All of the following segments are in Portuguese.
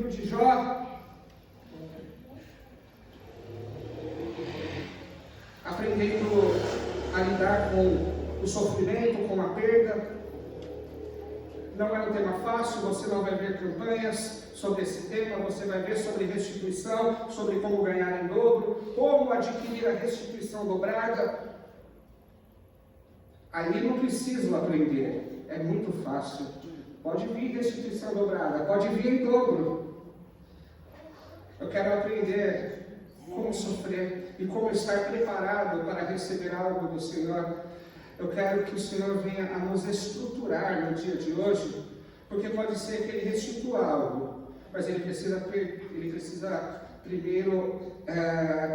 livro de Jó, aprendendo a lidar com o sofrimento, com a perda. Não é um tema fácil, você não vai ver campanhas sobre esse tema, você vai ver sobre restituição, sobre como ganhar em dobro, como adquirir a restituição dobrada. Aí não preciso aprender, é muito fácil. Pode vir restituição dobrada, pode vir em dobro. Eu quero aprender como sofrer e como estar preparado para receber algo do Senhor. Eu quero que o Senhor venha a nos estruturar no dia de hoje, porque pode ser que Ele restitua algo, mas Ele precisa primeiro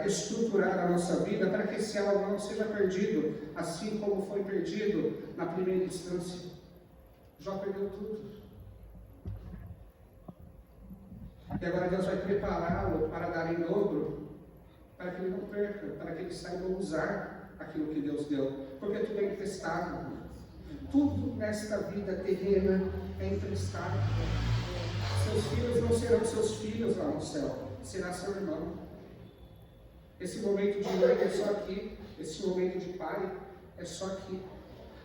estruturar a nossa vida para que esse algo não seja perdido, assim como foi perdido na primeira instância. Jó perdeu tudo. E agora Deus vai prepará-lo para dar em dobro, para que ele não perca, para que ele saiba usar aquilo que Deus deu, porque tudo é emprestado. Tudo nesta vida terrena é emprestado. Seus filhos não serão seus filhos lá no céu, será seu irmão. Esse momento de mãe é só aqui, esse momento de pai é só aqui.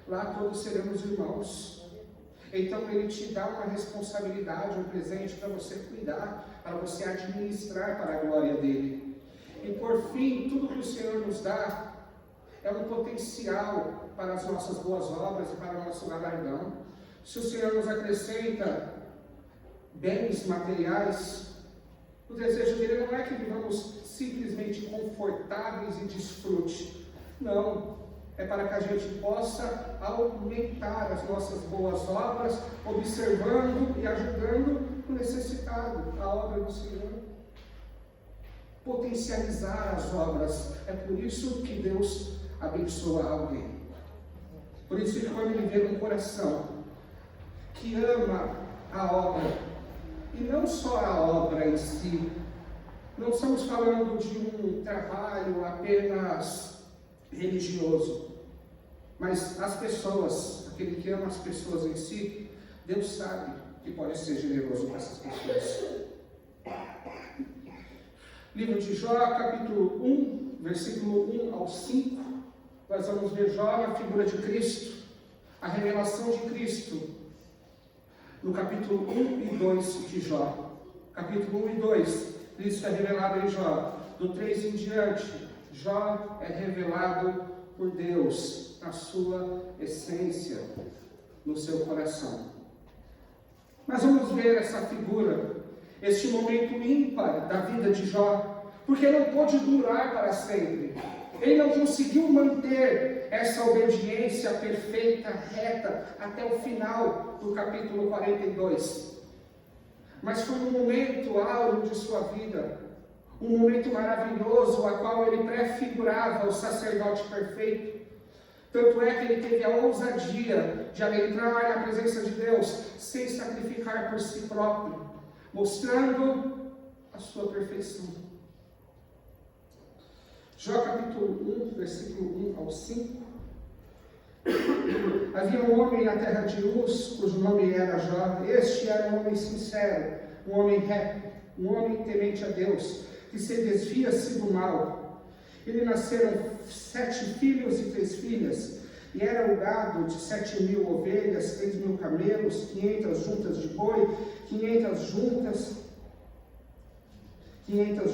Lá todos seremos irmãos. Então Ele te dá uma responsabilidade, um presente para você cuidar, para você administrar para a glória dEle. E por fim, tudo que o Senhor nos dá é um potencial para as nossas boas obras e para o nosso galardão. Se o Senhor nos acrescenta bens materiais, o desejo dele não é que vivamos simplesmente confortáveis e desfrute. Não. É para que a gente possa aumentar as nossas boas obras, observando e ajudando o necessitado, a obra do Senhor. Potencializar as obras. É por isso que Deus abençoa alguém. Por isso que quando Ele vê um coração que ama a obra, e não só a obra em si, não estamos falando de um trabalho apenas religioso, mas as pessoas, aquele que ama as pessoas em si, Deus sabe que pode ser generoso com essas pessoas. Livro de Jó, capítulo 1, versículo 1 ao 5, nós vamos ver Jó na figura de Cristo, a revelação de Cristo, no capítulo 1 e 2 de Jó. Capítulo 1 e 2, Cristo é revelado em Jó. Do 3 em diante, Jó é revelado por Deus, na sua essência, no seu coração. Mas vamos ver essa figura, este momento ímpar da vida de Jó, porque não pôde durar para sempre. Ele não conseguiu manter essa obediência perfeita, reta, até o final do capítulo 42. Mas foi um momento áureo de sua vida, um momento maravilhoso, a qual ele prefigurava o sacerdote perfeito. Tanto é que ele teve a ousadia de adentrar na presença de Deus, sem sacrificar por si próprio, mostrando a sua perfeição. Jó capítulo 1, versículo 1 ao 5. Havia um homem na terra de Uz, cujo nome era Jó. Este era um homem sincero, um homem reto, um homem temente a Deus, que se desvia-se do mal. Ele nasceram 7 filhos e 3 filhas, e era o gado de 7.000 ovelhas, 3.000 camelos, 500 juntas de boi, 500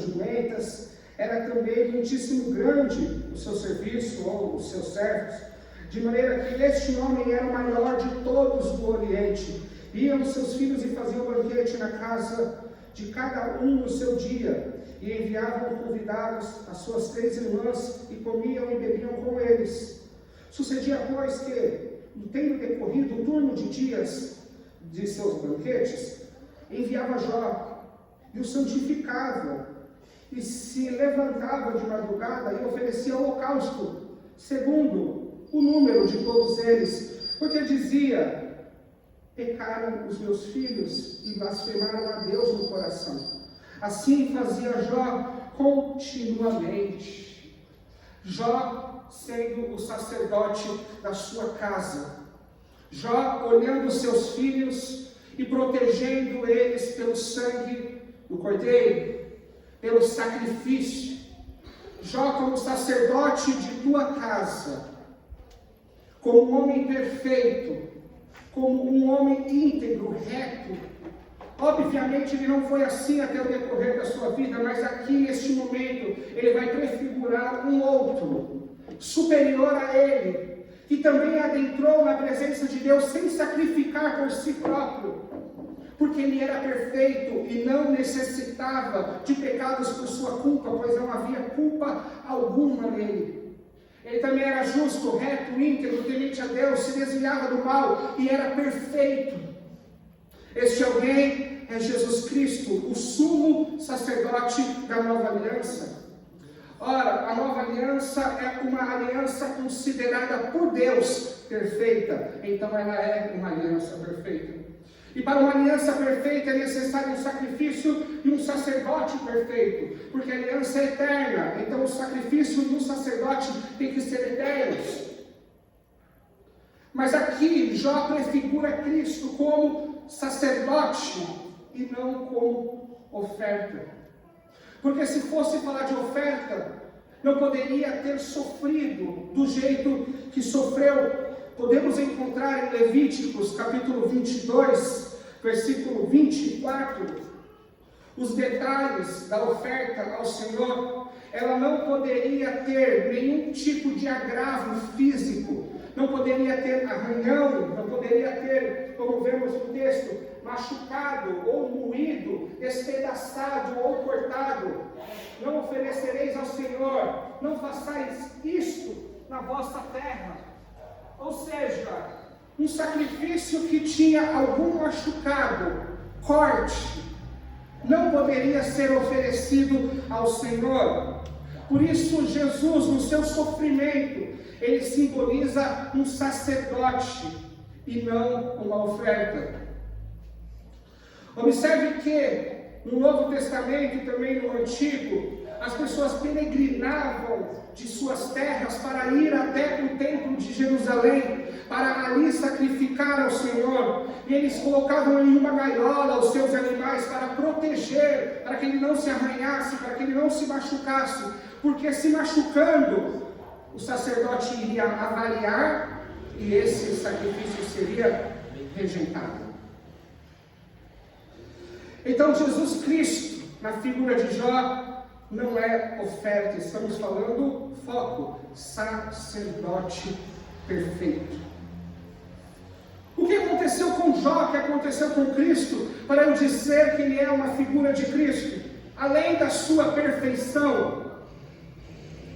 jumentas. Era também muitíssimo grande o seu serviço, ou os seus servos, de maneira que este homem era o maior de todos do Oriente. Iam os seus filhos e faziam banquete na casa de cada um no seu dia, e enviavam convidados às suas 3 irmãs, e comiam e bebiam com eles. Sucedia, pois, que, tendo decorrido o turno de dias de seus banquetes, enviava Jó, e o santificava, e se levantava de madrugada e oferecia holocausto, segundo o número de todos eles, porque dizia: pecaram os meus filhos e blasfemaram a Deus no coração. Assim fazia Jó continuamente. Jó sendo o sacerdote da sua casa. Jó olhando os seus filhos e protegendo eles pelo sangue do Cordeiro, pelo sacrifício. Jó, como sacerdote de tua casa, como um homem perfeito, como um homem íntegro, reto. Obviamente ele não foi assim até o decorrer da sua vida, mas aqui neste momento ele vai prefigurar um outro, superior a ele, que também adentrou na presença de Deus sem sacrificar por si próprio, porque ele era perfeito e não necessitava de pecados por sua culpa, pois não havia culpa alguma nele. Ele também era justo, reto, íntegro, temente a Deus, se desviava do mal e era perfeito. Este alguém é Jesus Cristo, o sumo sacerdote da nova aliança. Ora, a nova aliança é uma aliança considerada por Deus perfeita, então ela é uma aliança perfeita. E para uma aliança perfeita é necessário um sacrifício e um sacerdote perfeito, porque a aliança é eterna, então o sacrifício e o sacerdote têm que ser eternos. Mas aqui Jó prefigura Cristo como sacerdote e não como oferta. Porque se fosse falar de oferta, não poderia ter sofrido do jeito que sofreu. Podemos encontrar em Levíticos, capítulo 22, versículo 24, os detalhes da oferta ao Senhor. Ela não poderia ter nenhum tipo de agravo físico, não poderia ter arranhão, não poderia ter, como vemos no texto, machucado ou moído, despedaçado ou cortado. Não oferecereis ao Senhor, não façais isto na vossa terra. Ou seja, um sacrifício que tinha algum machucado, corte, não poderia ser oferecido ao Senhor. Por isso Jesus, no seu sofrimento, ele simboliza um sacerdote e não uma oferta. Observe que no Novo Testamento e também no Antigo, as pessoas peregrinavam de suas terras para ir até o templo de Jerusalém, para ali sacrificar ao Senhor, e eles colocavam em uma gaiola os seus animais para proteger, para que ele não se arranhasse, para que ele não se machucasse, porque se machucando, o sacerdote iria avaliar e esse sacrifício seria rejeitado. Então Jesus Cristo, na figura de Jó, não é oferta, estamos falando foco, sacerdote perfeito. O que aconteceu com Jó, o que aconteceu com Cristo, para eu dizer que ele é uma figura de Cristo? Além da sua perfeição,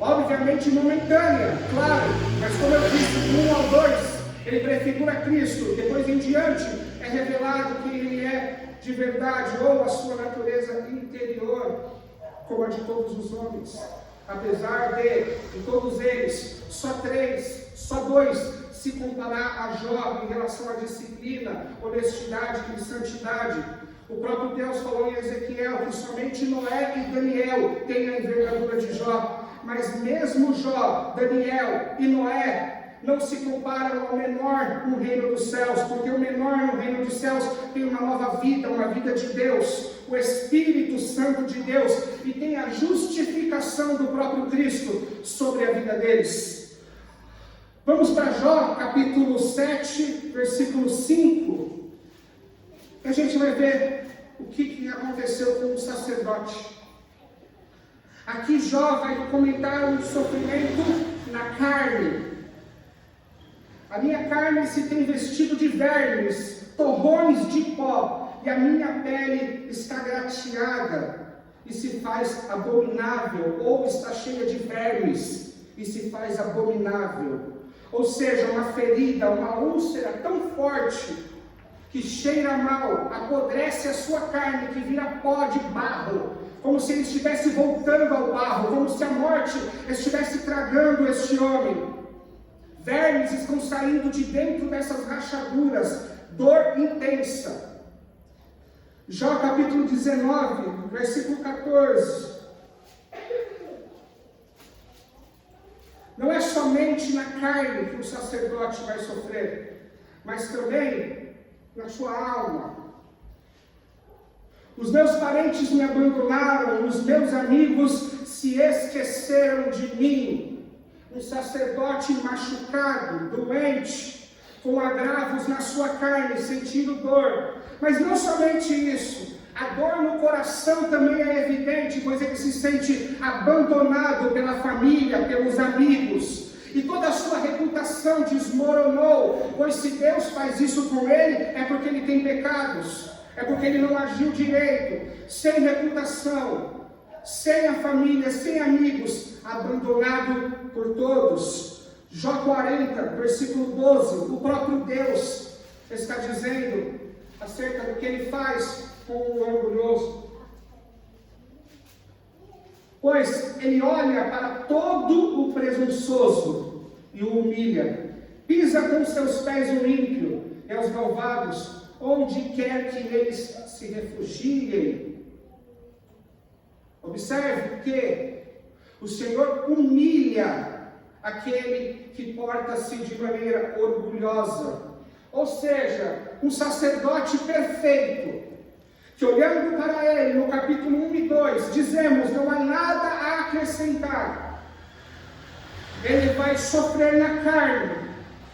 obviamente momentânea, claro, mas como eu disse, do 1 ao 2, ele prefigura Cristo, depois em diante é revelado que ele é de verdade, ou a sua natureza interior, como a de todos os homens. Apesar de todos eles, só 3, só 2, se comparar a Jó em relação à disciplina, honestidade e santidade. O próprio Deus falou em Ezequiel que somente Noé e Daniel têm a envergadura de Jó. Mas mesmo Jó, Daniel e Noé não se comparam ao menor no reino dos céus, porque o menor no reino dos céus tem uma nova vida, uma vida de Deus, o Espírito Santo de Deus, e tem a justificação do próprio Cristo sobre a vida deles. Vamos para Jó, capítulo 7, versículo 5, a gente vai ver o que aconteceu com o sacerdote. Aqui Jó vai comentar um sofrimento na carne. A minha carne se tem vestido de vermes, torrões de pó, e a minha pele está grateada, e se faz abominável, ou está cheia de vermes, e se faz abominável. Ou seja, uma ferida, uma úlcera tão forte, que cheira mal, apodrece a sua carne, que vira pó de barro, como se ele estivesse voltando ao barro, como se a morte estivesse tragando este homem. Vermes estão saindo de dentro dessas rachaduras, dor intensa. Jó capítulo 19, versículo 14. Não é somente na carne que o sacerdote vai sofrer, mas também na sua alma, Os meus parentes me abandonaram, os meus amigos se esqueceram de mim. Um sacerdote machucado, doente, com agravos na sua carne, sentindo dor. Mas não somente isso, a dor no coração também é evidente, pois ele se sente abandonado pela família, pelos amigos. E toda a sua reputação desmoronou, pois se Deus faz isso com ele, é porque ele tem pecados. É porque ele não agiu direito, sem reputação, sem a família, sem amigos, abandonado por todos. Jó 40, versículo 12, o próprio Deus está dizendo acerca do que ele faz com o orgulhoso. Pois ele olha para todo o presunçoso e o humilha, pisa com seus pés o ímpio e aos malvados, onde quer que eles se refugiem. Observe que o Senhor humilha aquele que porta-se de maneira orgulhosa. Ou seja, um sacerdote perfeito, que olhando para ele no capítulo 1 e 2, dizemos, não há nada a acrescentar. Ele vai sofrer na carne,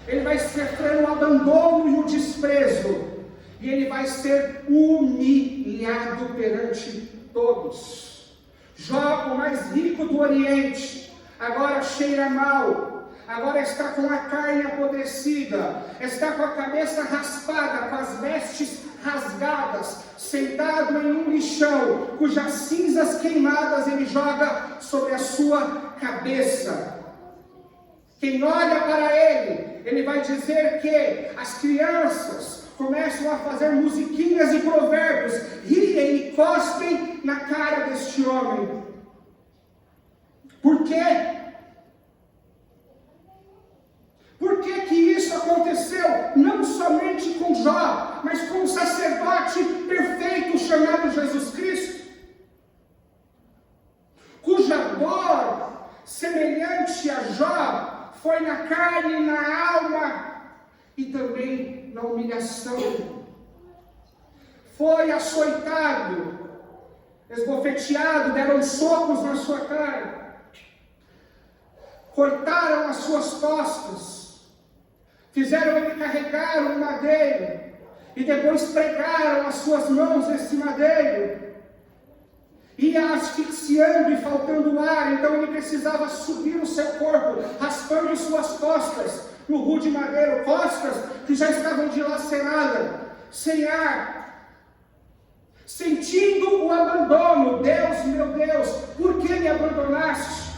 ele vai sofrer o abandono e o desprezo, e ele vai ser humilhado perante todos. Jó, o mais rico do Oriente, agora cheira mal, agora está com a carne apodrecida, está com a cabeça raspada, com as vestes rasgadas, sentado em um lixão, cujas cinzas queimadas ele joga sobre a sua cabeça. Quem olha para ele vai dizer que as crianças começam a fazer musiquinhas e provérbios, riem e cospem na cara deste homem. Por quê? Por que isso aconteceu? Não somente com Jó, mas com o sacerdote perfeito chamado Jesus Cristo, cuja dor, semelhante a Jó, foi na carne, na alma e também na humilhação. Foi açoitado, esbofeteado, deram socos na sua cara, cortaram as suas costas, fizeram ele carregar um madeiro, e depois pregaram as suas mãos nesse madeiro, ia asfixiando e faltando ar, então ele precisava subir o seu corpo, raspando suas costas no rude madeiro, costas que já estavam dilaceradas, sem ar, sentindo o abandono. Deus, meu Deus, por que me abandonaste?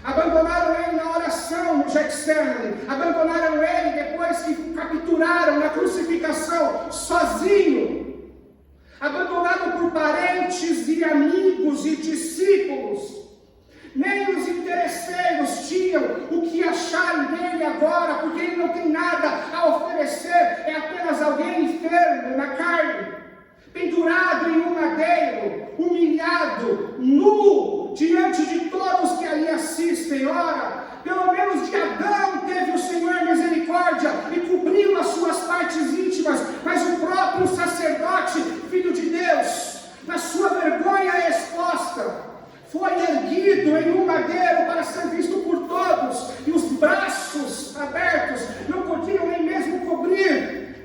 Abandonaram ele na oração no Getsemane, abandonaram ele depois que capturaram na crucificação, sozinho, abandonado por parentes e amigos e discípulos. Nem os interesseiros tinham o que achar dele agora, porque ele não tem nada a oferecer, é apenas alguém enfermo na carne, pendurado em um madeiro, humilhado, nu, diante de todos que ali assistem. Ora, pelo menos de Adão teve o Senhor misericórdia e cobriu as suas partes íntimas, mas o próprio sacerdote, filho de Deus, na sua vergonha exposta, foi erguido em um madeiro para ser visto por todos, e os braços abertos não podiam nem mesmo cobrir,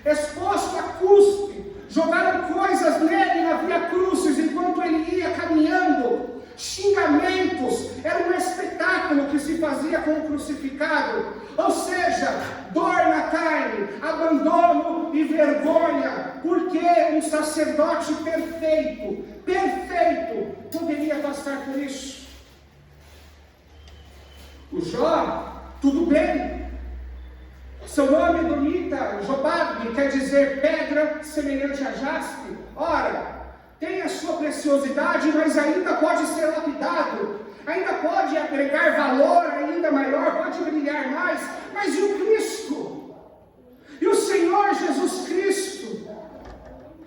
exposto a cuspe, jogaram coisas nele na via crucis enquanto ele ia caminhando, xingamentos, era um espetáculo que se fazia com o crucificado, ou seja, dor na carne, abandono e vergonha, porque um sacerdote perfeito, poderia passar por isso. O Jó, tudo bem, seu nome bonita, Jobab, quer dizer pedra semelhante a jaspe. Ora, tem a sua preciosidade, mas ainda pode ser lapidado, ainda pode agregar valor ainda maior, pode brilhar mais. Mas e o Cristo? E o Senhor Jesus Cristo?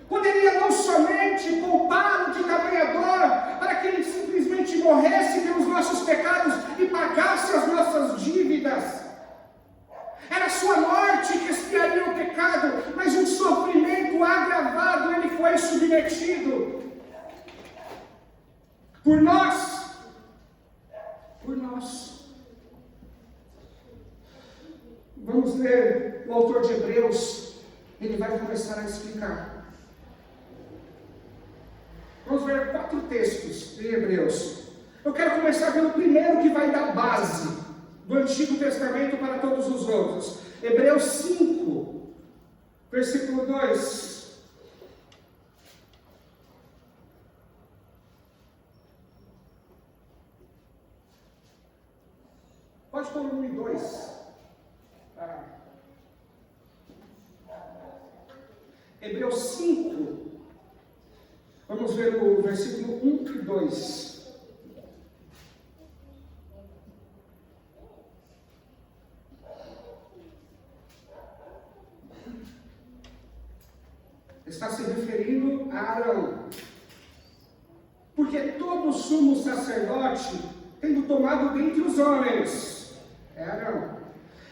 Poderia não somente poupá-lo de tamanha dor, para que ele simplesmente morresse pelos nossos pecados e pagasse as nossas dívidas. Era a sua morte que expiaria o pecado, mas um sofrimento agravado ele foi submetido. Por nós. Por nós. Vamos ler o autor de Hebreus. Ele vai começar a explicar. Vamos ver 4 textos de Hebreus. Eu quero começar pelo primeiro, que vai dar base do Antigo Testamento para todos os outros. Hebreus 5, versículo 2. Pode pôr 1 e 2. Hebreus 5. Vamos ver o versículo 1 e 2. Está se referindo a Arão. Porque todo sumo sacerdote, tendo tomado dentre os homens, é Arão,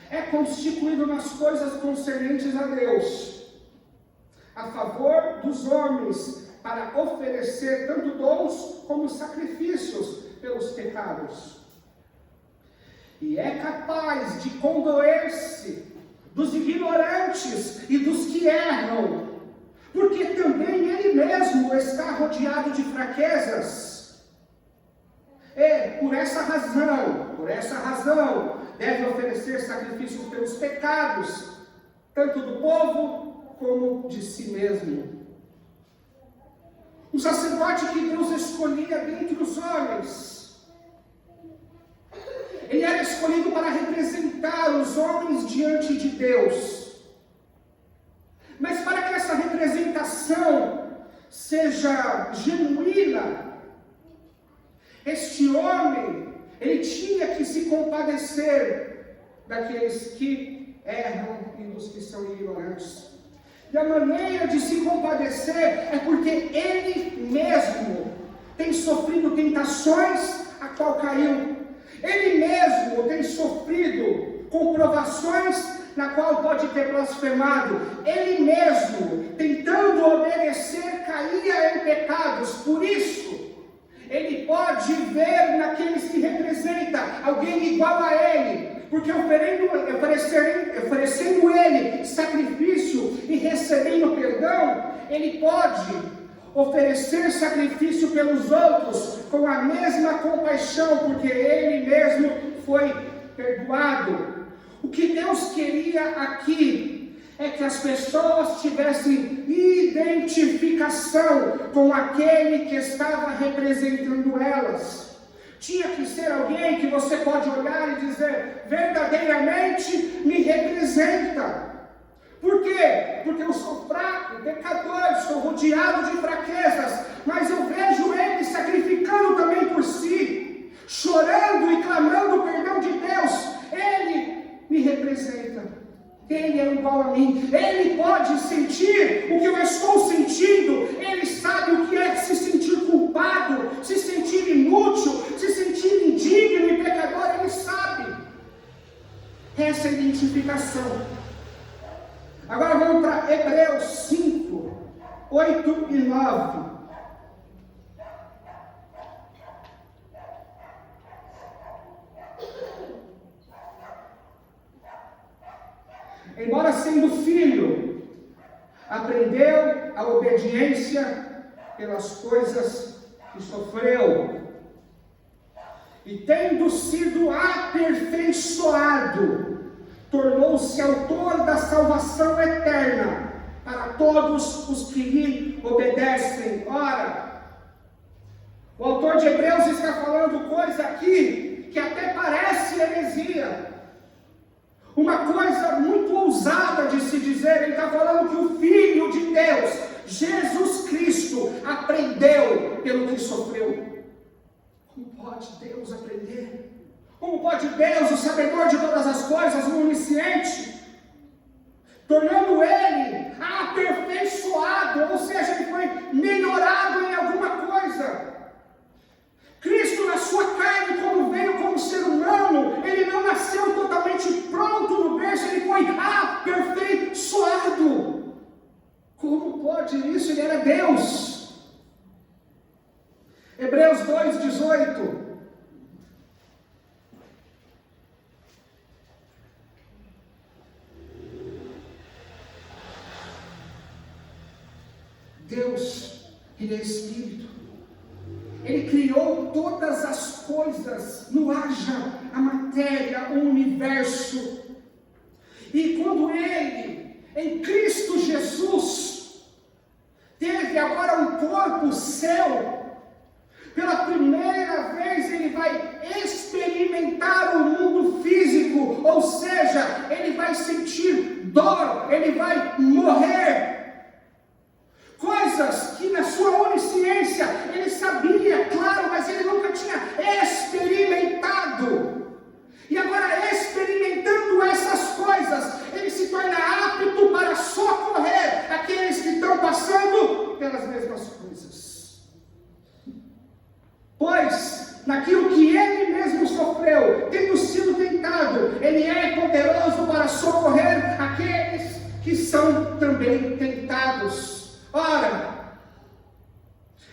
é constituído nas coisas concernentes a Deus, a favor dos homens, para oferecer tanto dons como sacrifícios pelos pecados. E é capaz de condoer-se dos ignorantes e dos que erram, porque também ele mesmo está rodeado de fraquezas. E por essa razão, deve oferecer sacrifícios pelos pecados, tanto do povo como de si mesmo. O sacerdote que Deus escolhia dentre os homens, ele era escolhido para representar os homens diante de Deus. Mas para que essa representação seja genuína, este homem, ele tinha que se compadecer daqueles que erram e dos que são ignorantes. E a maneira de se compadecer é porque ele mesmo tem sofrido tentações a qual caiu. Ele mesmo tem sofrido com provações na qual pode ter blasfemado. Ele mesmo, tentando obedecer, caía em pecados. Por isso, ele pode ver naqueles que representa alguém igual a ele, porque oferecendo ele sacrifício e recebendo perdão, ele pode oferecer sacrifício pelos outros com a mesma compaixão, porque ele mesmo foi perdoado. O que Deus queria aqui é que as pessoas tivessem identificação com aquele que estava representando elas. Tinha que ser alguém que você pode olhar e dizer, verdadeiramente me representa. Por quê? Porque eu sou fraco, pecador, sou rodeado de fraquezas, mas eu vejo ele sacrificando também por si, chorando e clamando o perdão de Deus. Ele me representa. Ele é igual a mim. Ele pode sentir o que eu estou sentindo. Ele sabe o que é se sentir culpado, se sentir inútil, se sentir indigno e pecador. Ele sabe. Essa é a identificação. Agora vamos para Hebreus 5, 8 e 9. Embora sendo filho, aprendeu a obediência pelas coisas que sofreu. E tendo sido aperfeiçoado, tornou-se autor da salvação eterna para todos os que lhe obedecem. Ora, o autor de Hebreus está falando coisa aqui que até parece heresia. Uma coisa muito ousada de se dizer. Ele está falando que o Filho de Deus, Jesus Cristo, aprendeu pelo que sofreu. Como pode Deus aprender? Como pode Deus, o sabedor de todas as coisas, o onisciente, tornando ele aperfeiçoado, ou seja, ele foi melhorado em alguma coisa. Cristo na sua carne, quando veio como ser humano, ele não nasceu totalmente pronto no berço, ele foi aperfeiçoado. Como pode isso? Ele era Deus. Hebreus 2,18. Deus, Ele é Espírito. Ele criou todas as coisas, não haja a matéria, o universo. E quando Ele, em Cristo Jesus, teve agora um corpo seu, pela primeira vez Ele vai experimentar o mundo físico, ou seja, Ele vai sentir dor, Ele vai morrer. Coisas que na sua onisciência Ele sabia, claro, mas Ele nunca tinha experimentado. E agora, experimentando essas coisas, Ele se torna apto para socorrer aqueles que estão passando pelas mesmas coisas. Pois, naquilo que Ele mesmo sofreu, tendo sido tentado, Ele é poderoso para socorrer aqueles que são também tentados. Ora,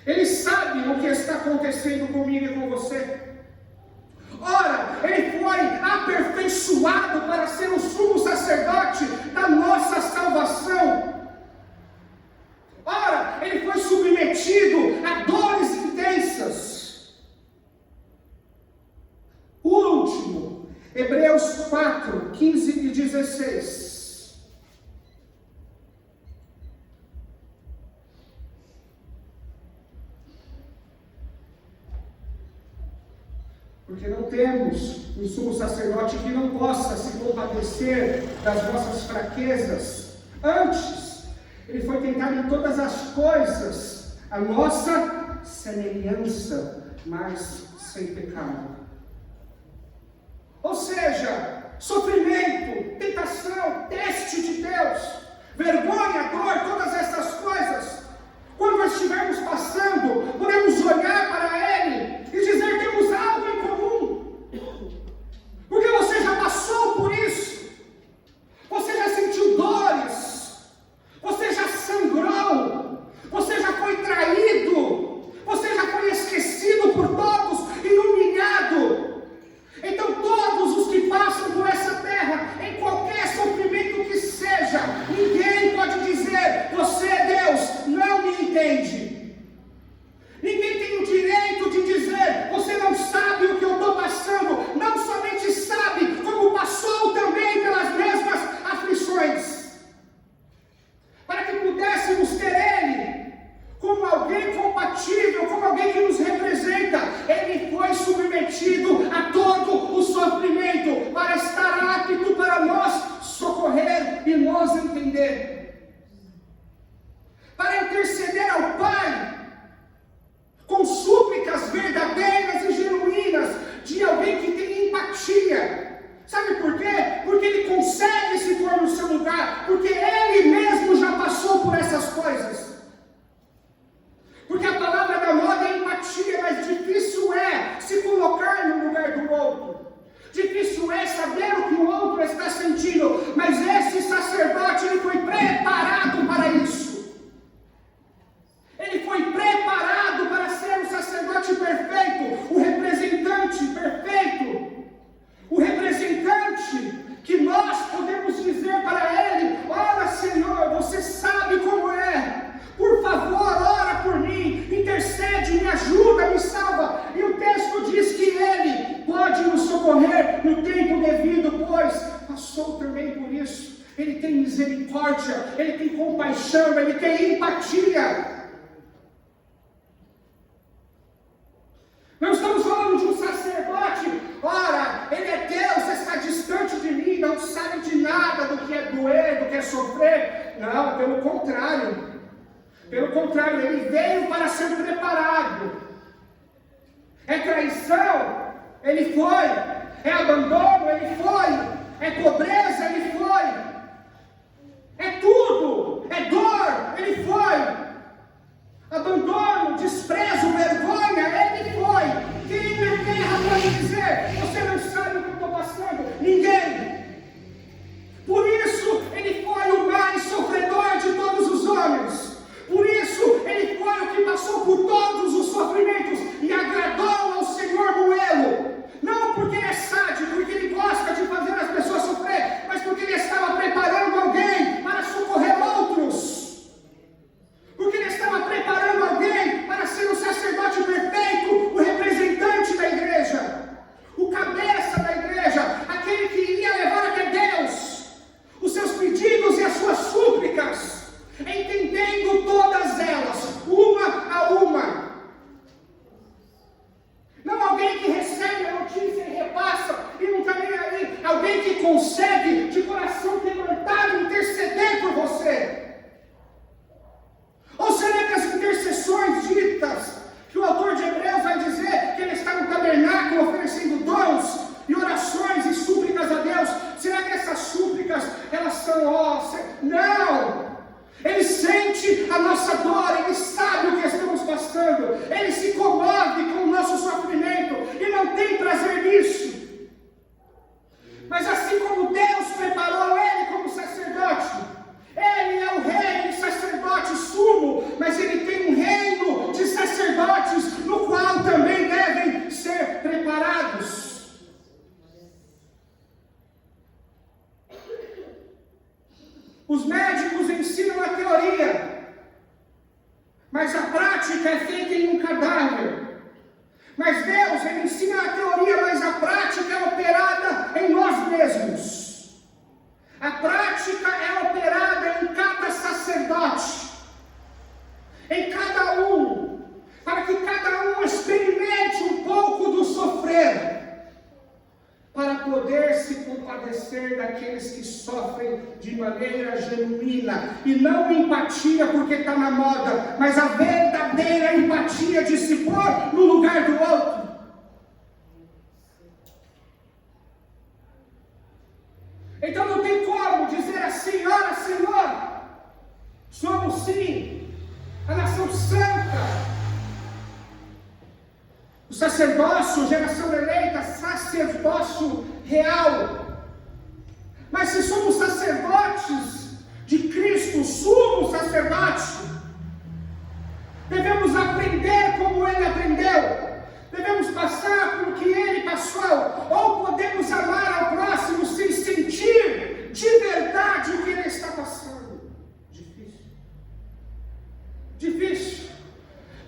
Ele sabe o que está acontecendo comigo e com você. Ora, Ele foi aperfeiçoado para ser o sumo sacerdote da nossa salvação. Ora, Ele foi submetido a dores intensas. O último, Hebreus 4, 15 e 16. Porque não temos um sumo sacerdote que não possa se compadecer das nossas fraquezas. Antes, Ele foi tentado em todas as coisas, a nossa semelhança, mas sem pecado. Ou seja, sofrimento, tentação, teste de Deus, vergonha, dor, todas essas coisas. Quando nós estivermos passando, podemos olhar para Ele e dizer que temos algo em comum. Porque você já passou por isso. Você já sentiu dores. Você já sangrou. Você já foi traído. Você já foi esquecido por todos e humilhado. Então todos os que passam por essa terra, em qualquer sofrimento que seja, ninguém pode dizer, você é Deus, não me entende. Ninguém tem o direito de dizer, você não sabe o que eu estou passando. Não somente sabe, como passou também pelas mesmas aflições. Para que pudéssemos ter Ele como alguém compatível, como alguém que nos representa. Ele foi submetido a todo o sofrimento para estar apto para nós socorrer e nos entender. Para interceder ao Pai com súplicas verdadeiras e genuínas de alguém que tem empatia. Sabe por quê? Porque Ele consegue se pôr no seu lugar, porque Ele mesmo já passou por essas coisas. Porque a palavra da moda é empatia, mas difícil é se colocar no lugar do outro. Difícil é saber o que o outro está sentindo, mas esse sacerdote, ele foi preparado para isso. Ele foi preparado para ser o sacerdote perfeito, o representante perfeito, o representante que nós podemos dizer para Ele, ora Senhor, você sabe como é, por favor, ora por mim, intercede, me ajuda, me salva. E o texto diz que Ele pode nos socorrer no tempo devido, pois passou também por isso. Ele tem misericórdia, Ele tem compaixão, Ele tem empatia. Não estamos falando de um sacerdote, ora, ele é Deus, está distante de mim, não sabe de nada do que é doer, do que é sofrer. Não, pelo contrário. Pelo contrário, ele veio para ser preparado. É traição, ele foi. É abandono, ele foi. É pobreza, ele foi. É tudo. É dor, ele foi. Abandono, desprezo, vergonha, ele foi. Quem na terra pode dizer, você não sabe o que eu estou passando? Ninguém. Por isso, ele foi o mais sofredor de todos os homens. Por isso, ele foi o que passou por todos os sofrimentos. Ele se comove com o nosso sofrimento e não tem prazer nisso. Mas assim como Deus preparou ele como sacerdote, ele é o rei e sacerdote sumo, mas ele tem um reino de sacerdotes no qual também devem ser preparados. Os médicos ensinam a teoria, mas a prática é feita em um cadáver. Mas Deus, Ele ensina a teoria, mas a prática é operada em nós mesmos. A prática é operada em cada sacerdote, em cada um, para que cada um experimente um pouco do sofrer, para poder se compadecer daqueles que sofrem de maneira genuína, e não empatia porque está na moda, mas a verdadeira empatia de se pôr no lugar do outro. Então não tem como dizer assim: ora Senhor, somos sim a nação santa, o sacerdócio, geração eleita, sacerdócio real. Mas se somos sacerdotes de Cristo, sumo sacerdote, devemos aprender como Ele aprendeu, devemos passar por o que Ele passou, ou podemos amar ao próximo sem sentir de verdade o que Ele está passando. Difícil.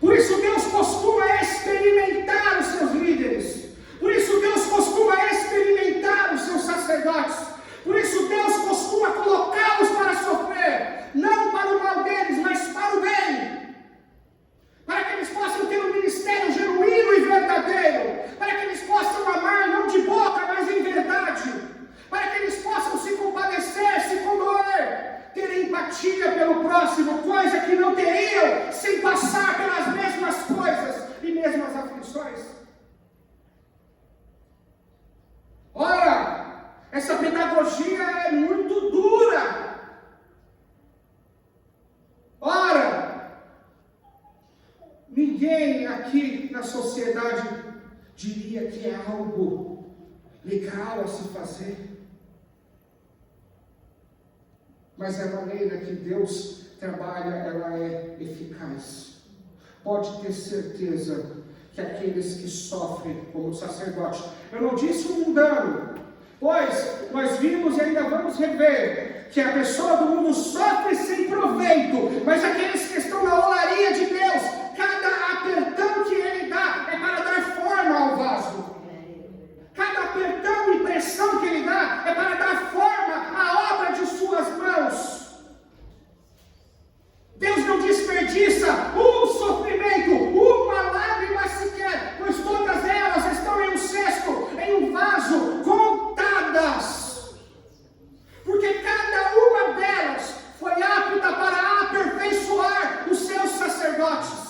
Por isso Deus costuma experimentar os seus líderes. Por isso Deus costuma experimentar os seus sacerdotes. Por isso Deus costuma colocá-los para sofrer. Não para o mal deles, mas para o bem. Para que eles possam ter um ministério genuíno e verdadeiro. Para que eles possam amar não de boca, mas em verdade. Para que eles possam se compadecer, se condoer. Ter empatia pelo próximo, coisa que não teriam sem passar pelas mesmas coisas e mesmas aflições. Ora, essa pedagogia é muito dura. Ora, ninguém aqui na sociedade diria que é algo legal a se fazer. Mas a maneira que Deus trabalha, ela é eficaz. Pode ter certeza que aqueles que sofrem como sacerdote, eu não disse o mundano, pois nós vimos e ainda vamos rever, que a pessoa do mundo sofre sem proveito, mas aqueles que estão na olaria de Deus, cada apertão que Ele dá é para dar forma ao vaso. Cada apertão e pressão que Ele dá é para dar forma à obra de suas mãos. Deus não desperdiça um sofrimento, uma lágrima sequer, pois todas elas estão em um cesto, em um vaso, contadas. Porque cada uma delas foi apta para aperfeiçoar os seus sacerdotes.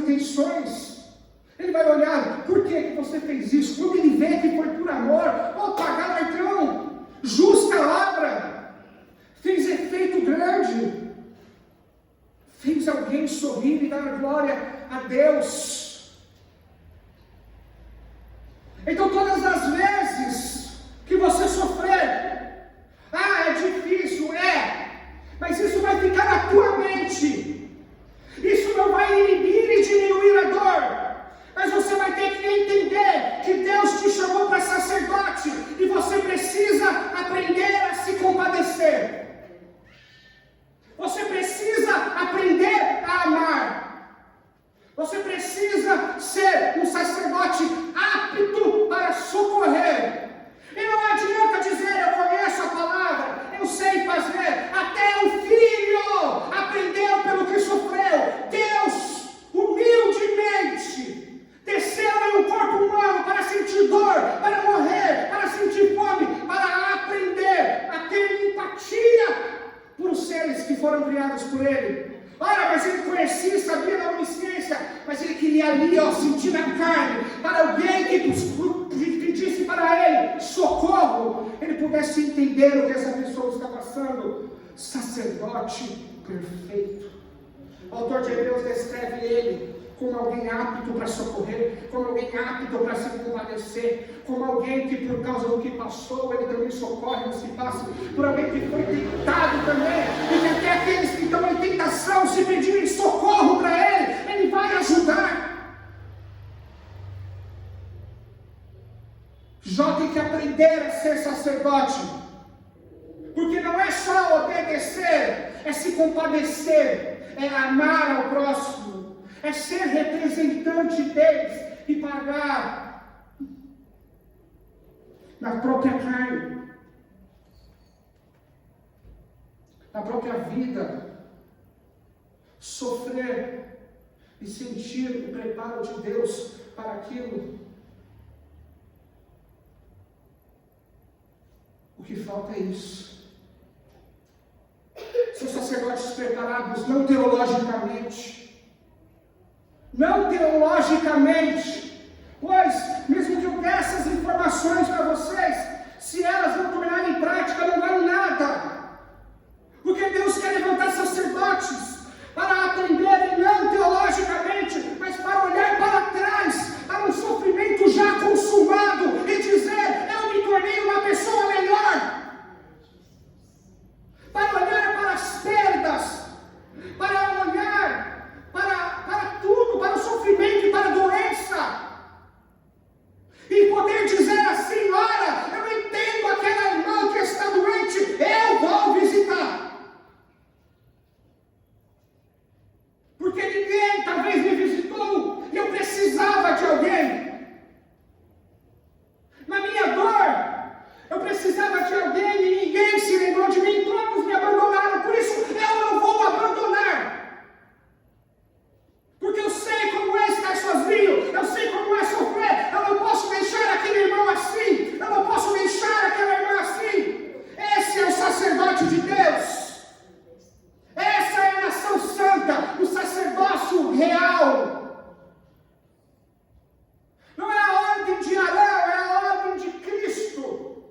intenções. Ele vai olhar, por que você fez isso? Quando ele vê que foi por amor, pagar ladrão, justa obra, fez efeito grande, fez alguém sorrir e dar glória a Deus. Então todas as vezes que você sofrer, é difícil, mas isso vai ficar na tua mente, isso não vai inibir e diminuir a dor. Mas você vai ter que entender que Deus te chamou para sacerdote e você precisa aprender a se compadecer. Você precisa aprender a amar. Você precisa ser um sacerdote apto para socorrer. E não adianta dizer, eu conheço a palavra, eu sei fazer. Até o filho aprendeu pelo que sofreu. Deus, humildemente, desceu em um corpo humano para sentir dor, para morrer, para sentir fome, para aprender a ter empatia por os seres que foram criados por ele. Ora, mas ele conhecia, sabia da onisciência, mas ele queria ali, sentir na carne, para alguém que pedisse para ele socorro, ele pudesse entender o que essa pessoa está passando. Sacerdote perfeito. O autor de Hebreus descreve ele como alguém apto para socorrer, como alguém apto para se compadecer, como alguém que por causa do que passou, ele também socorre no que passa, por alguém que foi tentado também, e que até aqueles que estão em tentação, se pedirem socorro para ele vai ajudar. Jó tem que aprender a ser sacerdote, porque não é só obedecer, é se compadecer, é amar ao próximo, é ser representante deles e pagar na própria carne, na própria vida, sofrer e sentir o preparo de Deus para aquilo. O que falta é isso. São sacerdotes preparados, não teologicamente, pois, mesmo que eu dê essas informações para vocês, se elas não tornarem em prática, não valem nada, porque Deus quer levantar sacerdotes para aprenderem não teologicamente, mas para olhar para trás, para um sofrimento já consumado e dizer, eu me tornei uma pessoa melhor, para olhar para as perdas, para olhar para tudo, para o sofrimento e para a doença, e poder dizer assim, olha, eu entendo aquela irmã que está doente, eu vou visitar, porque ninguém talvez me visitou, e eu precisava de alguém, na minha dor, eu precisava de alguém, e ninguém se lembrou de mim, todos me abandonaram, por isso eu não vou abandonar, porque eu sei como é estar sozinho, eu sei como é sofrer, eu não posso deixar aquele irmão assim, eu não posso deixar aquela irmã assim. Esse é o sacerdote de Deus, essa é a nação santa, o sacerdócio real. Não é a ordem de Arão, é a ordem de Cristo.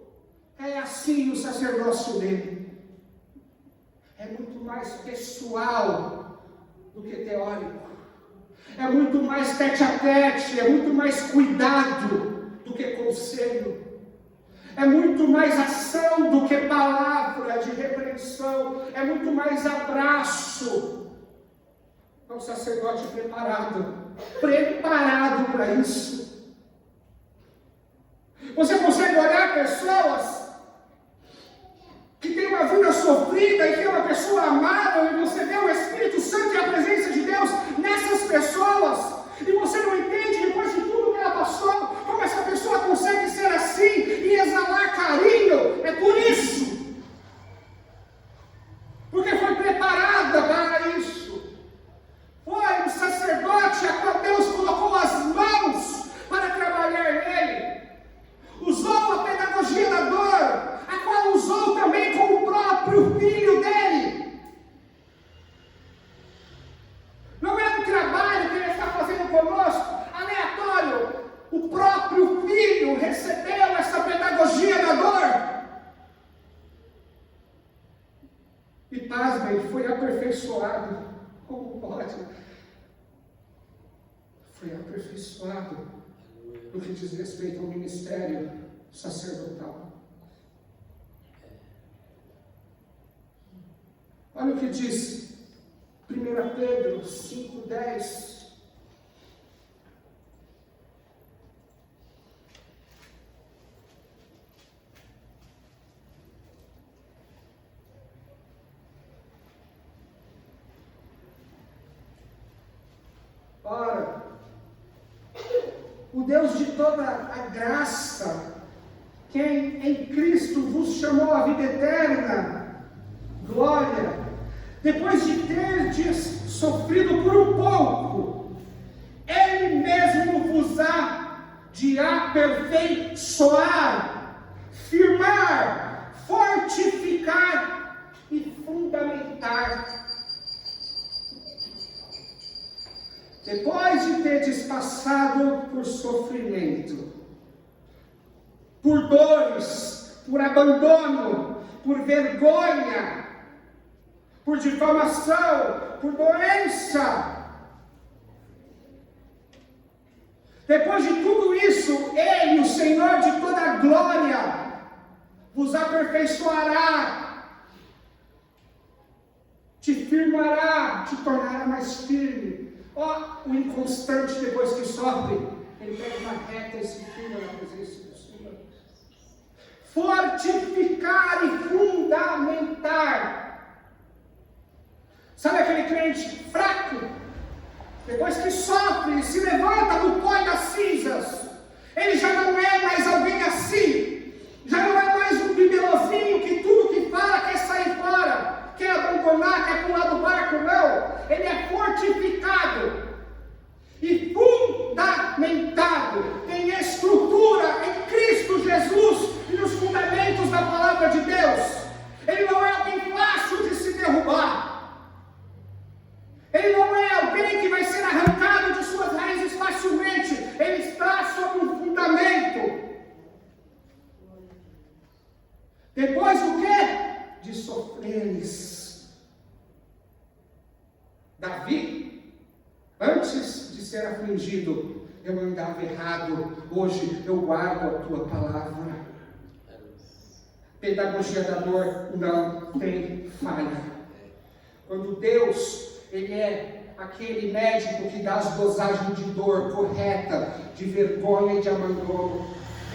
É assim o sacerdócio dele. É muito mais pessoal do que teórico. É muito mais tete a tete, é muito mais cuidado do que conselho. É muito mais ação do que palavra de repreensão. É muito mais abraço. É um sacerdote preparado para isso. Você consegue olhar pessoas que tem uma vida sofrida e que é uma pessoa amável, e você vê o Espírito Santo e a presença de Deus nessas pessoas, e você não entende, depois de tudo que ela passou, como essa pessoa consegue ser assim e exalar carinho. É por isso, porque foi preparada para isso. Foi um sacerdote a qual Deus colocou as mãos para trabalhar nele, usou a pedagogia da dor, a qual usou também com o próprio filho dele. Não é um trabalho que ele aperfeiçoado. Como pode? Foi aperfeiçoado no que diz respeito ao ministério sacerdotal. Olha o que diz 1 Pedro 5,10. Ora, o Deus de toda a graça, quem em Cristo vos chamou à vida eterna, glória, depois de terdes sofrido por um pouco, Ele mesmo vos há de aperfeiçoar, firmar, fortificar e fundamentar. Depois de terdes passado por sofrimento, por dores, por abandono, por vergonha, por difamação, por doença. Depois de tudo isso, Ele, o Senhor de toda a glória, vos aperfeiçoará, te firmará, te tornará mais firme. Ó, o inconstante, depois que sofre, ele pega uma reta e se firma na presença do Senhor. Fortificar e fundamentar. Sabe aquele crente fraco? Depois que sofre, se levanta do pó e das cinzas. Ele já não é mais alguém assim. Já não é mais um bibelozinho que tudo que fala quer sair fora, quer abandonar, quer pular do barco. Não. Ele é fortificado e fundamentado. Tem estrutura em Cristo Jesus e nos fundamentos da palavra de Deus. Ele não é alguém fácil de se derrubar. Ele não é alguém que vai ser arrancado de suas raízes facilmente. Ele está sob um fundamento. Depois o quê? De sofreres. Davi, antes de ser afligido, eu andava errado. Hoje eu guardo a tua palavra. Pedagogia da dor não tem falha. Quando Deus, Ele é aquele médico que dá as dosagens de dor correta, de vergonha e de abandono.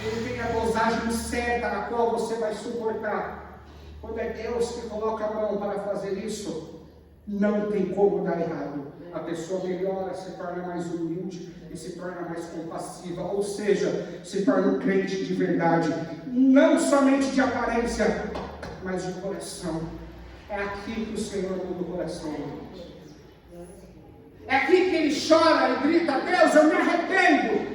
Ele tem a dosagem certa a qual você vai suportar. Quando é Deus que coloca a mão para fazer isso, não tem como dar errado. A pessoa melhora, se torna mais humilde e se torna mais compassiva. Ou seja, se torna um crente de verdade. Não somente de aparência, mas de coração. É aqui que o Senhor muda o coração. É aqui que ele chora e grita: Deus, eu me arrependo.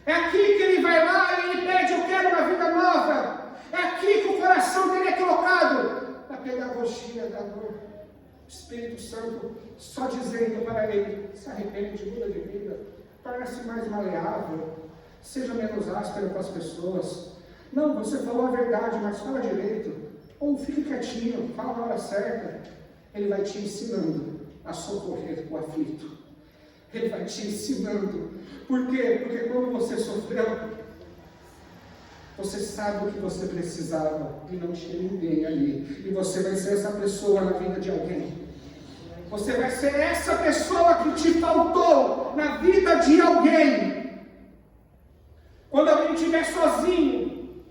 É aqui que ele vai lá e ele pede: eu quero uma vida nova. É aqui que o coração dele é colocado na pedagogia da dor. O Espírito Santo só dizendo para ele: se arrepende, muda de vida, torna-se mais maleável, seja menos áspero com as pessoas. Não, você falou a verdade, mas fala direito. Ou fique quietinho, fala na hora certa. Ele vai te ensinando a socorrer o aflito. Ele vai te ensinando. Por quê? Porque quando você sofreu, você sabe o que você precisava e não tinha ninguém ali. E você vai ser essa pessoa na vida de alguém. Você vai ser essa pessoa que te faltou na vida de alguém. Quando alguém estiver sozinho,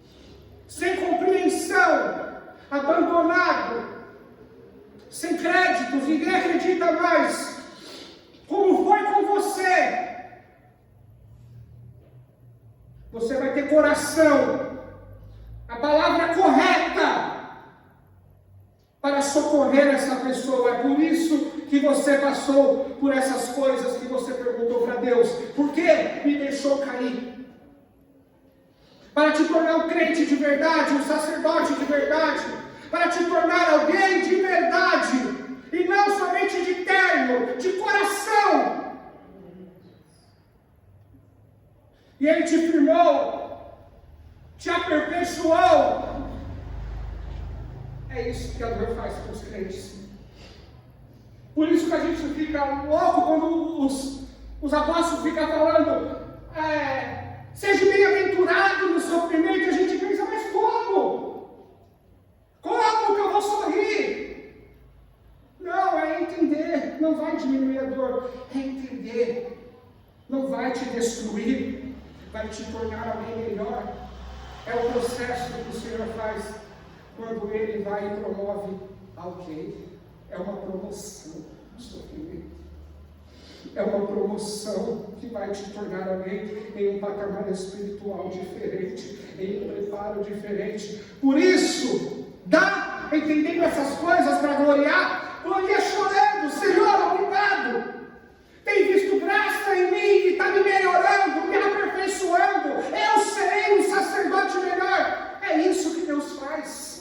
sem compreensão, abandonado, sem créditos, ninguém acredita mais. Como foi com você? Você vai ter coração, a palavra correta para socorrer essa pessoa. É por isso que você passou por essas coisas que você perguntou para Deus: por que me deixou cair? Para te tornar um crente de verdade, um sacerdote de verdade, para te tornar alguém de verdade, e não somente de terno, de coração. E Ele te firmou, te aperfeiçoou. É isso que a dor faz com os crentes. Por isso que a gente fica louco quando os apóstolos ficam falando, seja bem-aventurado no sofrimento. A gente pensa, mas como? Como que eu vou sorrir? Não, é entender. Não vai diminuir a dor, é entender. Não vai te destruir, vai te tornar alguém melhor. É o processo que o Senhor faz quando Ele vai e promove alguém. É uma promoção do sofrimento. É uma promoção que vai te tornar alguém em um patamar espiritual diferente, em um preparo diferente. Por isso, dá, entendendo essas coisas para gloriar, gloria chorando, Senhor, obrigado. Tem visto graça em mim, que está me melhorando, me aperfeiçoando. Eu serei um sacerdote melhor. É isso que Deus faz.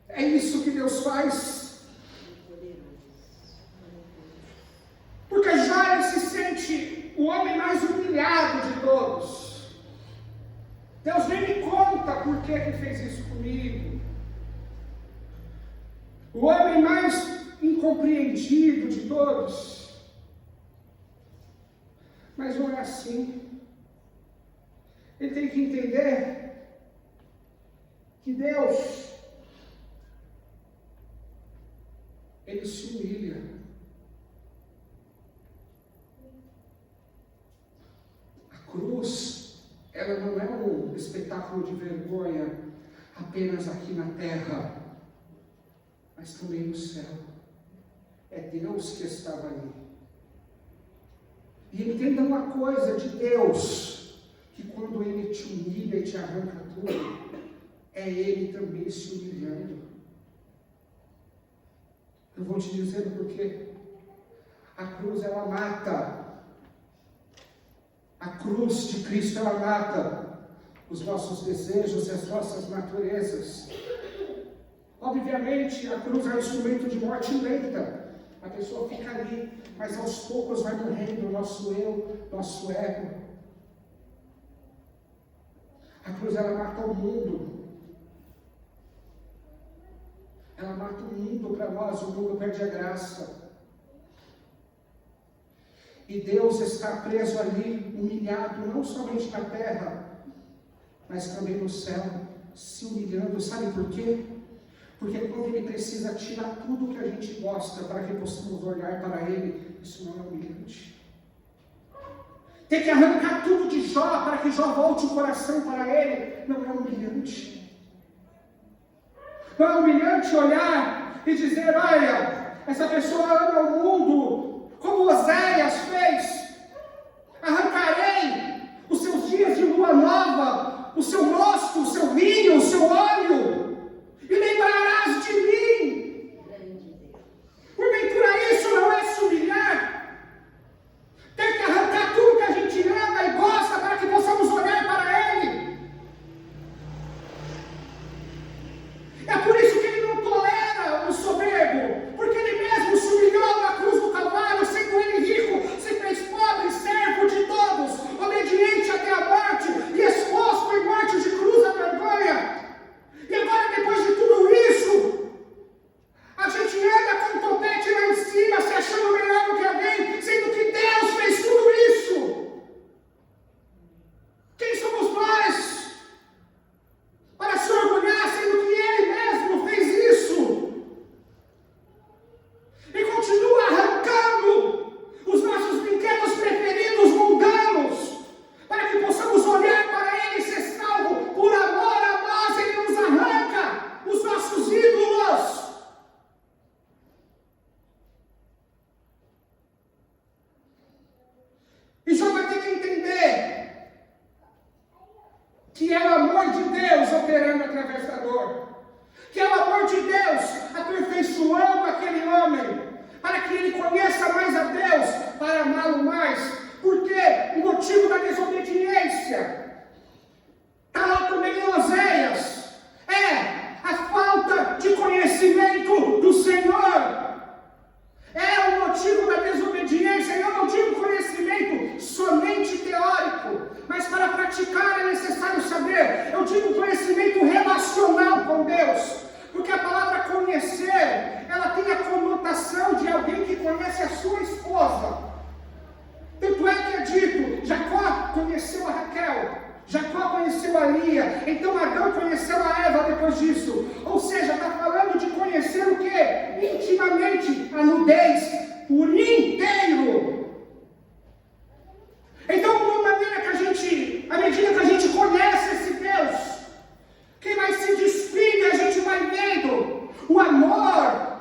É isso que Deus faz. Porque Jó se sente o homem mais humilhado de todos. Deus nem me conta por que Ele fez isso comigo. O homem mais incompreendido de todos. Mas não é assim. Ele tem que entender que Deus, Ele se humilha. A cruz, ela não é um espetáculo de vergonha apenas aqui na terra, mas também no céu. É Deus que estava ali. E entenda uma coisa de Deus, que quando Ele te humilha e te arranca tudo, é Ele também se humilhando. Eu vou te dizer o porquê. A cruz, ela mata. A cruz de Cristo, ela mata os nossos desejos e as nossas naturezas. Obviamente, a cruz é um instrumento de morte lenta. A pessoa fica ali, mas aos poucos vai morrendo o nosso eu, nosso ego. A cruz, ela mata o mundo. Ela mata o mundo para nós, o mundo perde a graça. E Deus está preso ali, humilhado, não somente na terra, mas também no céu, se humilhando. Sabe por quê? Porque quando Ele precisa tirar tudo que a gente gosta para que possamos olhar para Ele, isso não é humilhante. Tem que arrancar tudo de Jó para que Jó volte o coração para Ele, não é humilhante. Não é humilhante olhar e dizer, olha, essa pessoa ama o mundo, como Oséias fez. Arrancarei os seus dias de lua nova, o seu mosto, o seu vinho, o seu óleo, e lembrarás de mim. Porventura isso não é se humilhar? Tem que arrancar tudo que a gente ama e gosta para que possamos olhar para Ele. É por isso que Ele não tolera o soberbo, porque Ele mesmo se humilhou na cruz do Calvário, sendo Ele rico, se fez pobre, servo de todos, obediente até a morte e exposto em morte de cruz à vergonha. E agora, depois de tudo isso, a gente anda com o topete lá em cima, se achando melhor do que alguém, sendo que Deus fez tudo isso. Quem somos nós para se orgulhar, sendo que Ele mesmo fez isso? E continua arrancando os nossos brinquedos preferidos mundanos, para que possamos olhar para Ele e ser salvo. Por amor a nós, Ele nos arranca os nossos ídolos. E Jó vai ter que entender que é o amor de Deus operando através da dor, que é o amor de Deus aperfeiçoando aquele homem, para que ele conheça mais a Deus, para amá-lo mais. Porque o motivo da desobediência está lá também em Oséias, é a falta de conhecimento do Senhor. É o motivo da desobediência. Eu não digo conhecimento somente teórico, mas para praticar é necessário saber. Eu digo conhecimento relacional com a Lia, então Adão conheceu a Eva depois disso. Ou seja, está falando de conhecer o quê? Intimamente, a nudez por inteiro. Então, à medida que a gente conhece esse Deus, quem vai se despindo, a gente vai vendo o amor,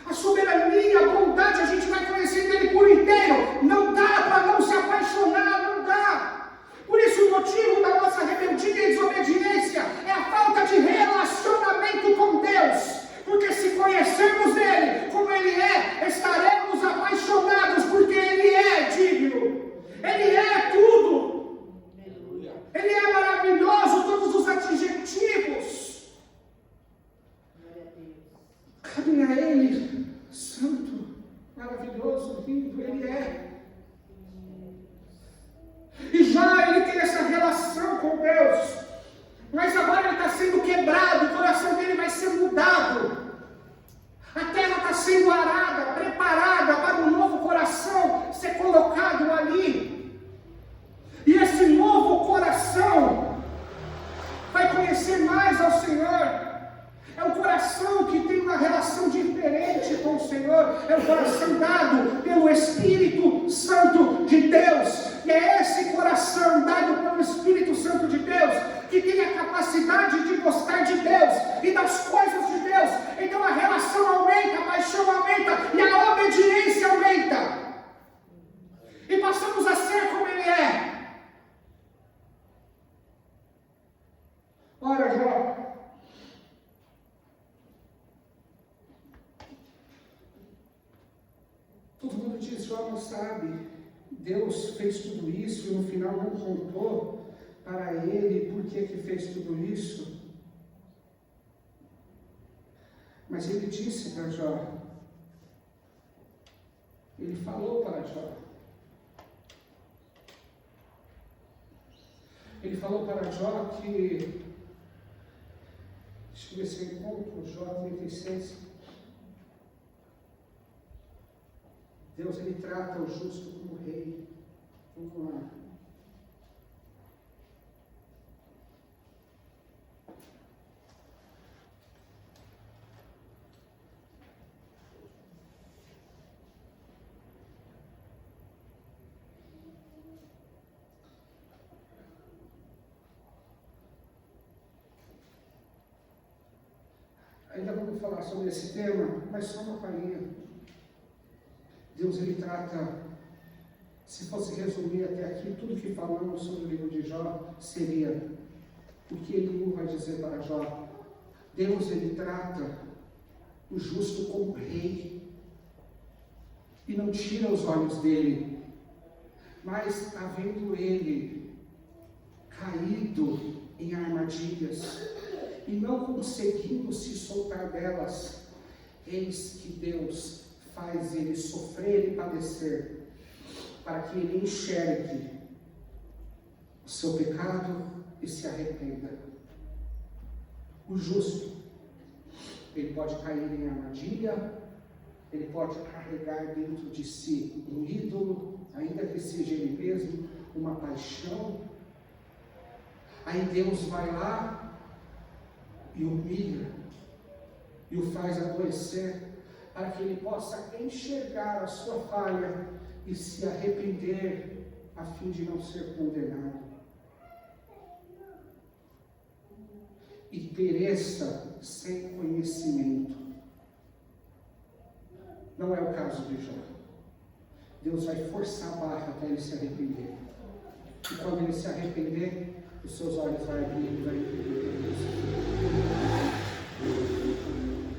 a soberania, a bondade, a gente vai conhecendo Ele por inteiro. Não dá para não se apaixonar, não dá. Por isso o motivo da nossa rebeldia e desobediência é a falta de relacionamento com Deus. Porque se conhecermos Ele como Ele é, estaremos apaixonados, porque Ele é digno. Ele é tudo. Ele é maravilhoso, todos os adjetivos. Cabem a Ele, santo, maravilhoso, lindo, Ele é. E já ele tem essa relação com Deus, mas agora ele está sendo quebrado, o coração dele vai ser mudado. A terra está sendo arada, preparada para um novo coração ser colocado ali. E esse novo coração vai conhecer mais ao Senhor. É um coração que tem uma relação diferente com o Senhor. É um coração dado pelo Espírito Santo de Deus. E é esse coração dado pelo Espírito Santo de Deus que tem a capacidade de gostar de Deus e das coisas de Deus. Então a relação aumenta, a paixão aumenta e a obediência aumenta. E passamos a ser como Ele é. Ora, Jó, todo mundo diz, Jó não sabe, Deus fez tudo isso e no final não contou para ele por que fez tudo isso. Mas ele disse para Jó, ele falou para Jó, ele falou para Jó que, deixa eu ver se eu encontro, Jó 36, Deus ele trata o justo como rei. Vamos lá. Ainda vamos falar sobre esse tema, mas só uma palhinha. Deus ele trata, se fosse resumir até aqui, tudo que falamos sobre o livro de Jó, seria o que ele vai dizer para Jó. Deus ele trata o justo como rei e não tira os olhos dele, mas havendo ele caído em armadilhas e não conseguindo se soltar delas, eis que Deus faz ele sofrer e padecer, para que ele enxergue o seu pecado e se arrependa. O justo, ele pode cair em armadilha, ele pode carregar dentro de si um ídolo, ainda que seja ele mesmo, uma paixão. Aí Deus vai lá e humilha e o faz adoecer, para que ele possa enxergar a sua falha e se arrepender, a fim de não ser condenado. E pereça sem conhecimento. Não é o caso de Jó. Deus vai forçar a barra até ele se arrepender. E quando ele se arrepender, os seus olhos vão abrir e vai entender Deus.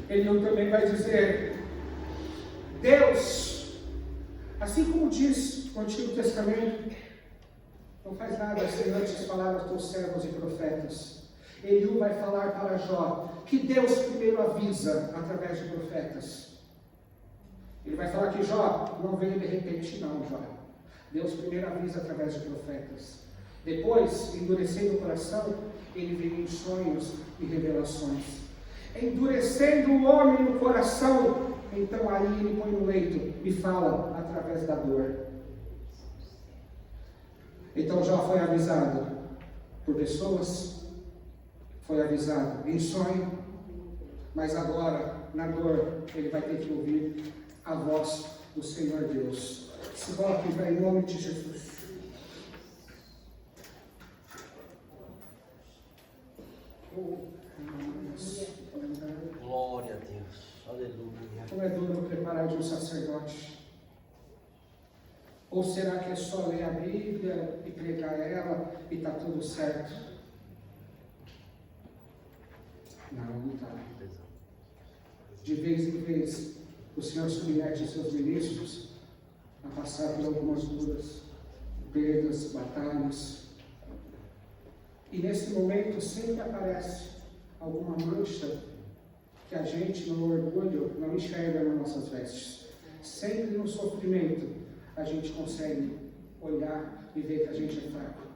Ele também vai dizer, Deus, assim como diz o Antigo Testamento, não faz nada sem antes falar aos teus servos e profetas. Eliú vai falar para Jó que Deus primeiro avisa através de profetas. Ele vai falar que Jó não veio de repente não, Jó. Deus primeiro avisa através de profetas. Depois, endurecendo o coração, ele vem em sonhos e revelações. Endurecendo o homem no coração, então aí ele põe no leito e fala através da dor. Então Jó foi avisado por pessoas, foi avisado em sonho, mas agora, na dor, ele vai ter que ouvir a voz do Senhor Deus. Se coloque em nome de Jesus. Glória a Deus. Aleluia. Como é duro preparar de um sacerdote? Ou será que é só ler a Bíblia e pregar ela e está tudo certo? Não está. De vez em vez, o Senhor submete os seus ministros a passar por algumas lutas, perdas, batalhas. E nesse momento sempre aparece alguma mancha que a gente, no orgulho, não enxerga nas nossas vestes. Sempre no sofrimento, a gente consegue olhar e ver que a gente é fraco.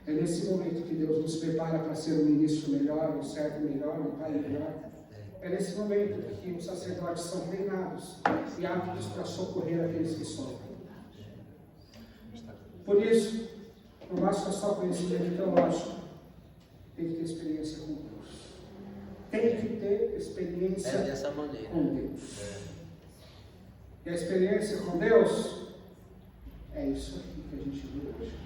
É nesse momento que Deus nos prepara para ser um ministro melhor, um servo melhor, um pai melhor. É nesse momento que os sacerdotes são treinados e aptos para socorrer aqueles que sofrem. Por isso, não basta só conhecimento teológico, tem que ter experiência com Deus. Tem que ter experiência dessa maneira com Deus. E a experiência com Deus é isso aqui que a gente viu hoje.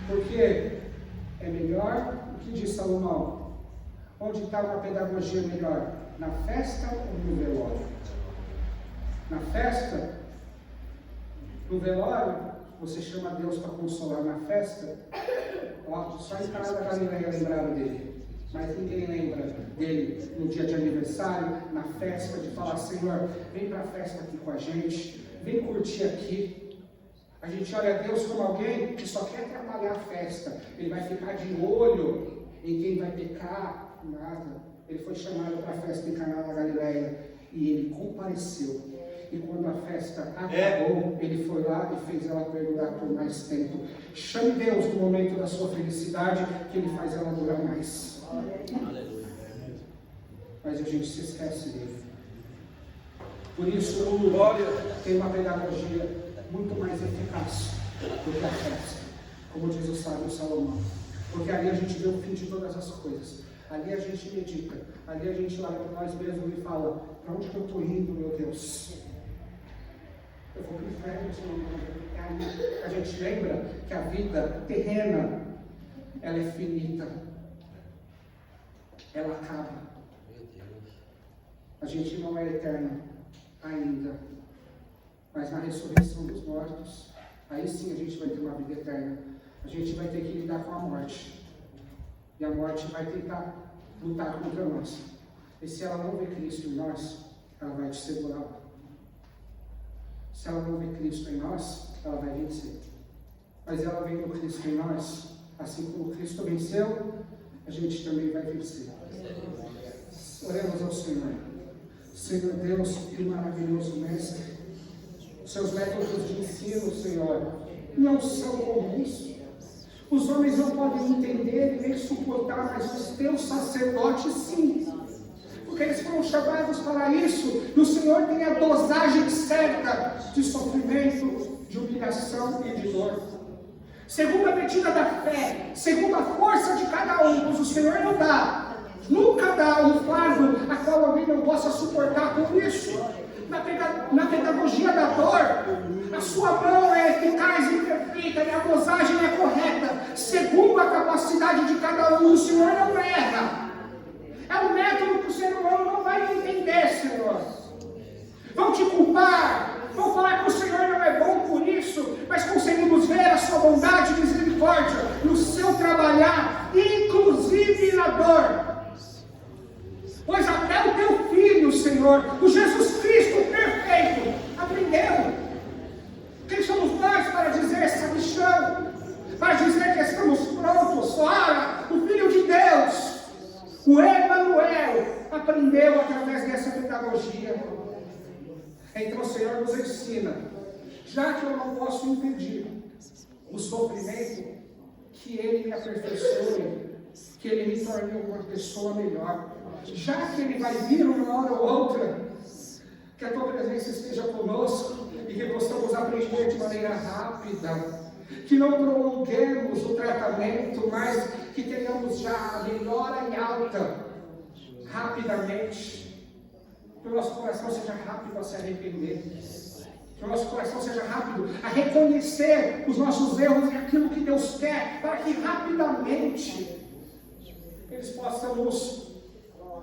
Porque é melhor, o que diz Salomão? Onde está uma pedagogia melhor? Na festa ou no velório? Na festa, no velório, você chama Deus para consolar. Na festa, ó, só em Caná da Galileia lembraram dele. Mas ninguém lembra dele no dia de aniversário, na festa, de falar: Senhor, vem para a festa aqui com a gente, vem curtir aqui. A gente olha a Deus como alguém que só quer atrapalhar a festa. Ele vai ficar de olho em quem vai pecar. Nada. Ele foi chamado para a festa em Caná da Galileia e ele compareceu. E quando a festa acabou, ele foi lá e fez ela perdurar por mais tempo. Chame Deus no momento da sua felicidade, que ele faz ela durar mais. Aleluia. Mas a gente se esquece dele. Por isso, o glória tem uma pedagogia muito mais eficaz do que a festa, como diz o sábio Salomão. Porque ali a gente vê o fim de todas as coisas. Ali a gente medita, ali a gente olha para nós mesmos e fala: para onde que eu estou indo, meu Deus? Eu vou para o inferno, Senhor. A gente lembra que a vida terrena, ela é finita, ela acaba. A gente não é eterno ainda, mas na ressurreição dos mortos, aí sim a gente vai ter uma vida eterna. A gente vai ter que lidar com a morte. E a morte vai tentar lutar contra nós. E se ela não vê Cristo em nós, ela vai te segurar. Se ela não vê Cristo em nós, ela vai vencer. Mas ela vendo Cristo em nós, assim como Cristo venceu, a gente também vai vencer. Oremos ao Senhor. Senhor Deus, que maravilhoso Mestre. Seus métodos de ensino, Senhor, não são comuns. Os homens não podem entender e nem suportar, mas os teus sacerdotes sim. Porque eles foram chamados para isso. E o Senhor tem a dosagem certa de sofrimento, de humilhação e de dor. Segundo a medida da fé, segundo a força de cada um, pois o Senhor não dá. Nunca dá um fardo a qual alguém não possa suportar por isso. Na pedagogia da dor, a sua mão é eficaz e perfeita e a dosagem é correta, segundo a capacidade de cada um. O Senhor não erra. É um método que o ser humano não vai entender, Senhor. Vão te culpar, vão falar que o Senhor não é bom por isso, mas conseguimos ver a sua bondade e misericórdia no seu trabalhar, inclusive na dor. Pois até o teu Filho, Senhor, o Jesus Cristo perfeito, aprendeu. Quem somos nós para dizer sabichão? Para dizer que estamos prontos? Ora, o Filho de Deus, o Emanuel, aprendeu através dessa pedagogia. Então o Senhor nos ensina, já que eu não posso impedir o sofrimento, que Ele me aperfeiçoe, que Ele me torne uma pessoa melhor. Já que Ele vai vir uma hora ou outra, que a Tua presença esteja conosco e que possamos aprender de maneira rápida, que não prolonguemos o tratamento, mas que tenhamos já a melhora em alta, rapidamente, que o nosso coração seja rápido a se arrepender, que o nosso coração seja rápido a reconhecer os nossos erros e aquilo que Deus quer, para que rapidamente eles possam nos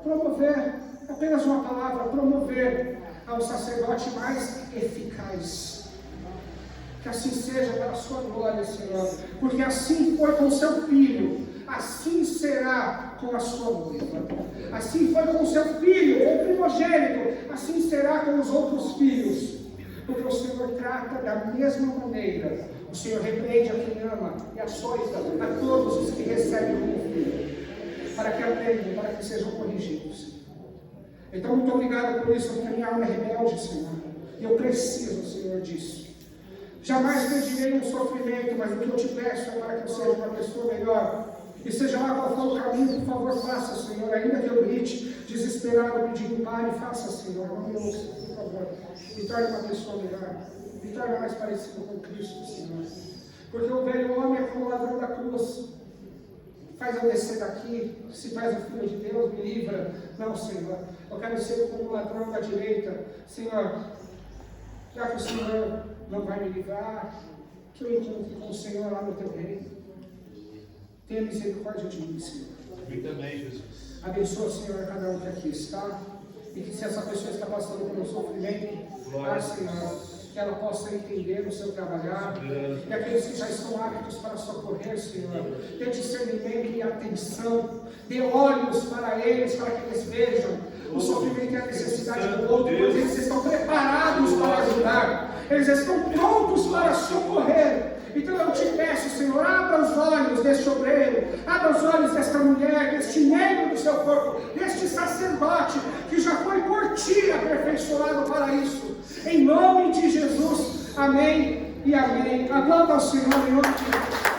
promover, apenas uma palavra, promover ao sacerdote mais eficaz. Que assim seja para a sua glória, Senhor, porque assim foi com o seu filho, assim será com a sua noiva, assim foi com o seu filho, o primogênito, assim será com os outros filhos, porque o Senhor trata da mesma maneira, o Senhor repreende a quem ama e açoita a todos os que recebem como filho, para que aprendam, para que sejam corrigidos. Então, muito obrigado por isso, porque a minha alma é rebelde, Senhor, e eu preciso, Senhor, disso. Jamais pedirei um sofrimento, mas o que eu te peço é para que eu seja uma pessoa melhor. E seja lá qual for o caminho, por favor, faça, Senhor. Ainda que eu grite, desesperado, pedindo pare, faça, Senhor. Não me ouça, por favor. Me torne uma pessoa melhor. Me torne mais parecido com Cristo, Senhor. Porque o velho homem é como o ladrão da cruz. Faz eu descer daqui, se faz o Filho de Deus, me livra. Não, Senhor. Eu quero ser como o ladrão da direita. Senhor, já que o Senhor não vai me livrar, que eu encontre com o Senhor lá no teu reino. Tenha misericórdia de mim, Senhor. Amém também, Jesus. Abençoa, Senhor, cada um que aqui está. E que se essa pessoa está passando por um sofrimento, Senhor, que ela possa entender o seu trabalhar. E aqueles que já estão aptos para socorrer, Senhor, dê discernimento e atenção. Dê olhos para eles, para que eles vejam o sofrimento e a necessidade do outro, pois eles estão preparados para ajudar. Eles estão prontos para socorrer. Então eu te peço, Senhor, abra os olhos deste obreiro, abra os olhos desta mulher, deste membro do seu corpo, deste sacerdote, que já foi por ti aperfeiçoado para isso. Em nome de Jesus, amém e amém. Aplauda ao Senhor em nome de Jesus.